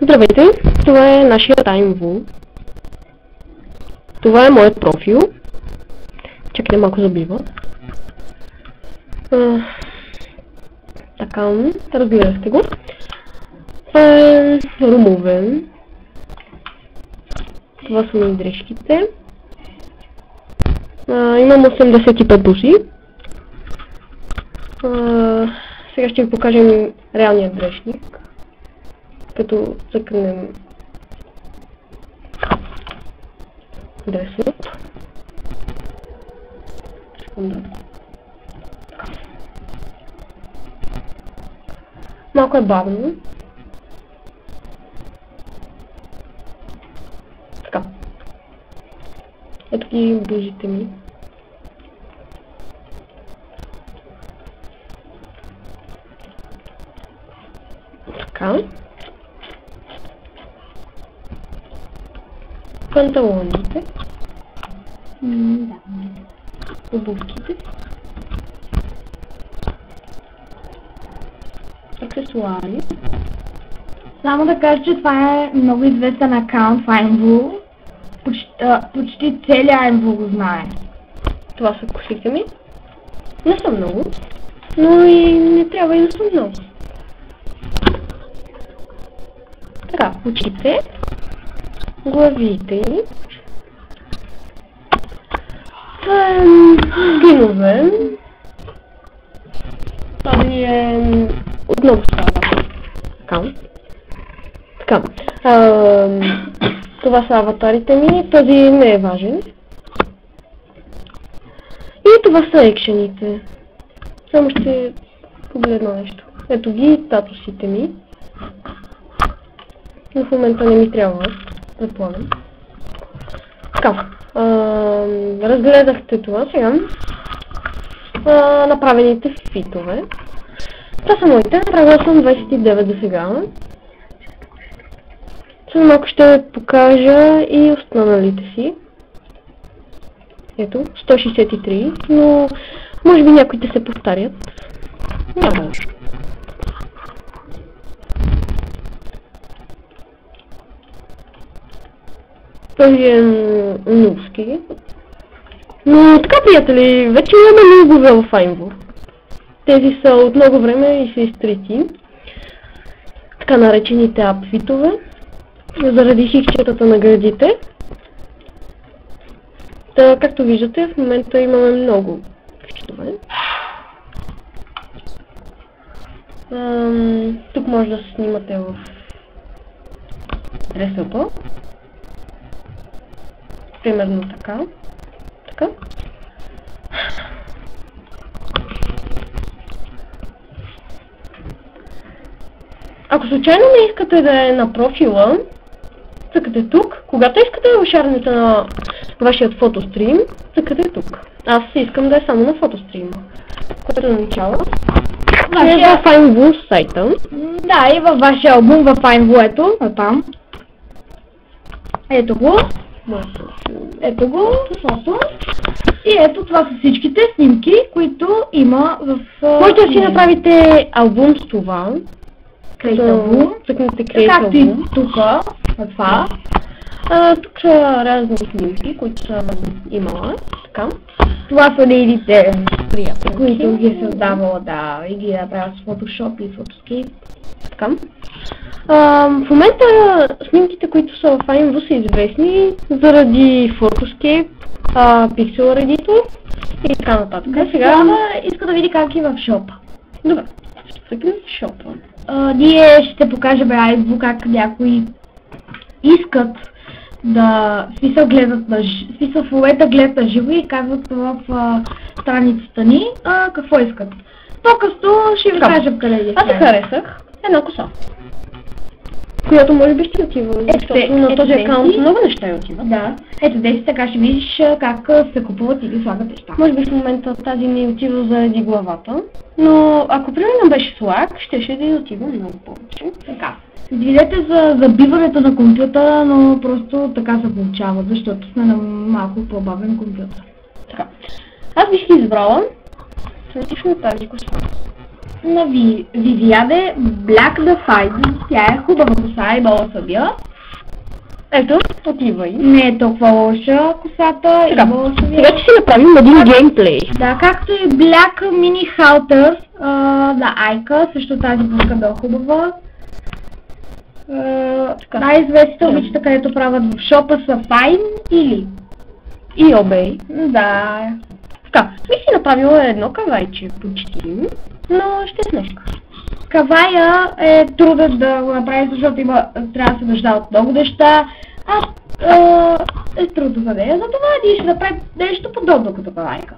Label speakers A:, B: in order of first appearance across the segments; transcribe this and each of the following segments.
A: Здравейте, това е нашия TimeVoo. Това е моят профил. Чакайте, малко забива. Така, разгледахте го. Това е румове. Това са ми дрежките. Имам 85 буси. Сега ще ви покажем реалния дрежник. Като цъкнем дресът. Малко е бавно. Така. Ето ги бузите ми. Така. Панталоните. Обувките. Аксесуари.
B: Само да кажа, че това е много известен акаунт в TimeVoo. Почти целият TimeVoo го знае.
A: Това са косите ми. Не са много, но и не трябва и да са много. Така, очите, главите ни. Това е скинове. Този е отново става акаунт. Така, това са аватарите ми, този не е важен. И това са екшените. Само ще погледна нещо. Ето ги статусите ми. Но в момента не ми трябва, предполагам. Така, разгледахте това сега. Направените фитове. Това са моите, направила съм 29 до сега. След малко ще покажа и останалите си. Ето, 163, но може би някои да се повтарят. Няма лошо. Този е нулски. Но така, приятели, вече имаме лугове в TimeVoo. Тези са от много време и са изтрити. Така наречените апфитове. Заради хикчетата на гърдите. Та, както виждате, в момента имаме много фитове. Тук може да се снимате в дресъпа. Примерно така. Така. Ако случайно не искате да е на профила, цъкате тук. Когато искате да шарнете на вашият фотострим, цъкате тук. Аз искам да е само на фотострима. Което означава, че е в TimeVoo сайта.
B: Да, и във вашия албум в TimeVoo, ето, там. Ето го. Ето го, фото. И ето това са всичките снимки, които има в...
A: Може да си направите албум с това.
B: Create албум.
A: Цъкнете Create
B: Както и
A: албум.
B: тук, на това.
A: Тук са разни снимки, които съм имала. Така.
B: Това са нейните
A: Приятелки.
B: които ги е създавала, да, и ги е направила с Photoshop и Photoscape.
A: Така. В момента снимките, които са в TimeVoo, са известни заради Photoscape, Pixel Editor и така нататък.
B: Сега иска да види как е в шопа.
A: Добре, ще цъкнем в шопа.
B: Ние ще покажем TimeVoo как някои искат да гледат на в момента гледат на живо и казват в страницата ни какво искат. По-късно ще ви кажем къде ги.
A: Аз харесах една коса, която може би ще отива, защото на този акаунт много неща отиват.
B: Да. Ето дей така ще видиш как се купуват или слагат неща.
A: Може би в момента тази не отива заради главата, но ако примерно беше слаг, ще да отива много повече.
B: Така. Извинете за забиването на компютъра, но просто така се получава, защото сме на малко по-бавен компютър.
A: Така. Аз бих избрала специфично тази коса.
B: на Вивиаде Black the Fight. Тя е хубава коса и много събия.
A: Ето, отивай.
B: Не е толкова лоша косата и много събия.
A: Сега ще си направим един геймплей.
B: Да, както и Black Mini Halter на Айка, също тази буска да е хубава. Най-известните момичета, където правят в шопа са Fine или
A: И Obey.
B: да.
A: Така, бих си направила едно кавайче почти, но ще снежка.
B: Кавая е труден да го направиш, защото трябва да се нужда от много неща, е трудно за нея, затова ние ще направим нещо подобно като кавайка.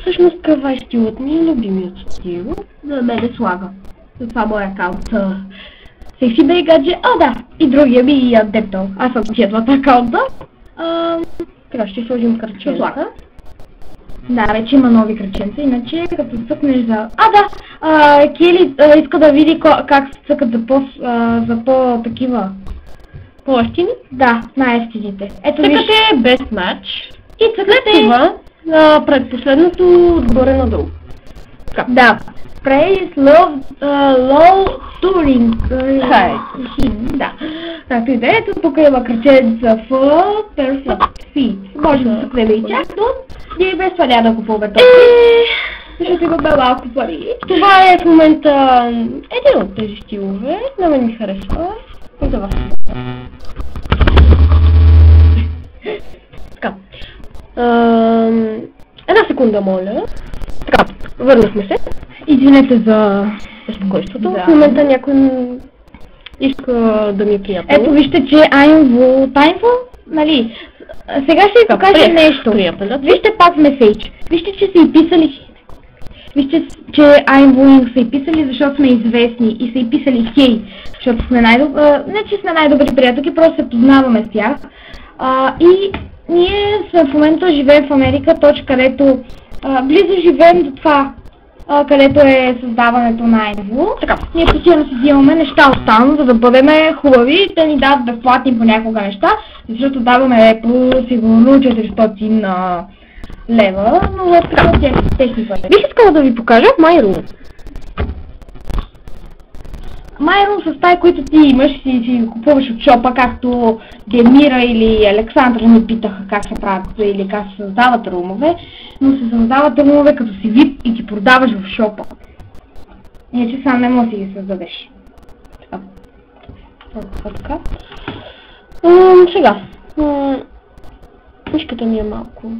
A: Всъщност кавай стилът ми е любимият стил.
B: За мен е слага. Това моя акаунт. Секси Бей Гадже, да, и другия ми и Адептал. Аз съм тия двата акаунта.
A: Така, ще сложим кръченца.
B: Да, вече има нови кръченца, иначе като цъкнеш за... Кели иска да види как се цъкат за по-такива...
A: По-ефтини?
B: Да, най-ефтините. Ето виж...
A: Цъкате Best Match.
B: И цъкате...
A: Това, предпоследното отгоре надолу.
B: Да. Praise Low Touring. Да. Както и да е, тук има кръченца for Perfect Fit. Може да се клеме и тях, но ние без това няма да купуваме този. Защото имаме малко пари.
A: Това е в момента един от тези стилове. На мен ми харесва. И за вас. Така. Една секунда, моля. Така, върнахме се.
B: Извинете за
A: безпокойството.
B: Да.
A: В момента някой иска да ми е приятел.
B: Ето вижте, че Таймво, нали? Сега ще ви покажа нещо.
A: Приятелят.
B: Вижте пак месейдж. Вижте, че са и писали. Вижте, че I'm Wooing са и писали, защото сме известни и са и писали хей, защото сме не че сме най-добри приятелки, просто се познаваме с тях. И ние в момента живеем в Америка, точка където близо живеем до това, където е създаването на IMVU. Така, ние постоянно си взимаме неща оттам, за да бъдем хубави, те ни дават безплатни понякога неща, защото даваме по сигурно 400 лева, но в техни пари.
A: Бих искала да ви покажа My
B: Room са стаи, които ти имаш и си купуваш от шопа, както Демира или Александра ни питаха как се правят или как се създават румове, но се създават румове като си VIP и ги продаваш в шопа. Иначе сам не можеш да си ги създадеш.
A: Така. Сега. Мишката ми е малко.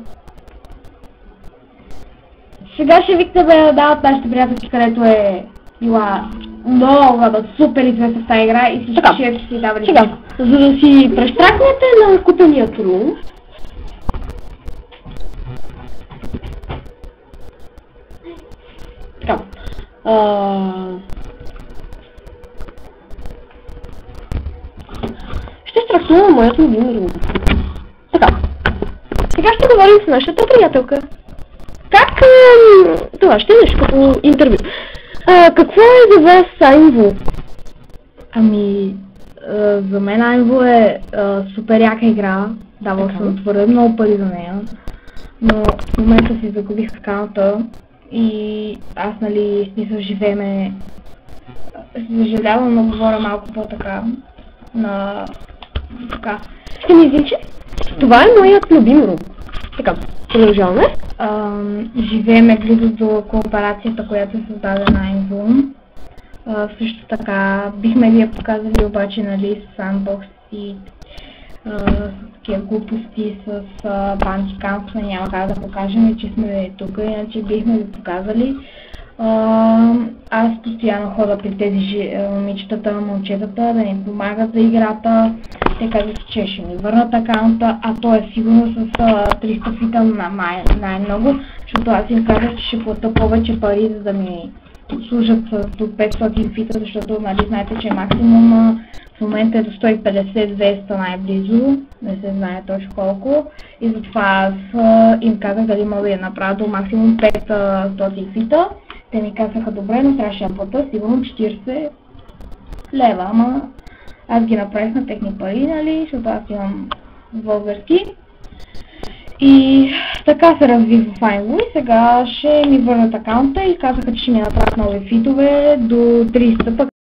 B: Сега ще викна да дават нашите приятелки, където е била много, супер известна в тази игра и всички шефи си давали.
A: Сега, за да си прещракнете на купеният рум, така, ще страхна на моят любим рум. Така, сега ще говорим с нашата приятелка. Как... това ще е нещо като интервю. Какво е за вас IMVU?
B: Ами, за мен IMVU е супер яка игра. Давал съм твърде много пари за нея. Но в момента си загубих акаунта и аз, нали, смисъл живееме... Съжалявам, но говоря малко по-така на... така.
A: Ще ми излича? Това е моят любим рум. Така, продължаваме.
B: Живееме близо до кооперацията, която е създадена IMVU. Също така бихме ви я показали обаче, нали, с Sandbox и такива глупости с Bandicamp, няма как да покажем, че сме тук, иначе бихме ви показали. Аз постоянно хода при тези момичетата, момчетата, да ни помагат за играта. Те казват, че ще ми върнат акаунта, а то е сигурно с 300 фита на най-много, защото аз им казах, че ще плата повече пари, за да ми служат до 500 фита, защото, нали, знаете, че максимум в момента е до 150-200 най-близо, не се знае точно колко, и затова аз им казах дали мога да я направя до максимум 500 фита. Те ми казаха, добре, но трябваше да плата сигурно 40 лева, ама аз ги направих на техни пари, нали, защото аз имам български. И така се развих в Findable и сега ще ми върнат акаунта и казаха, че ще ми направят нови фитове до 30 пък.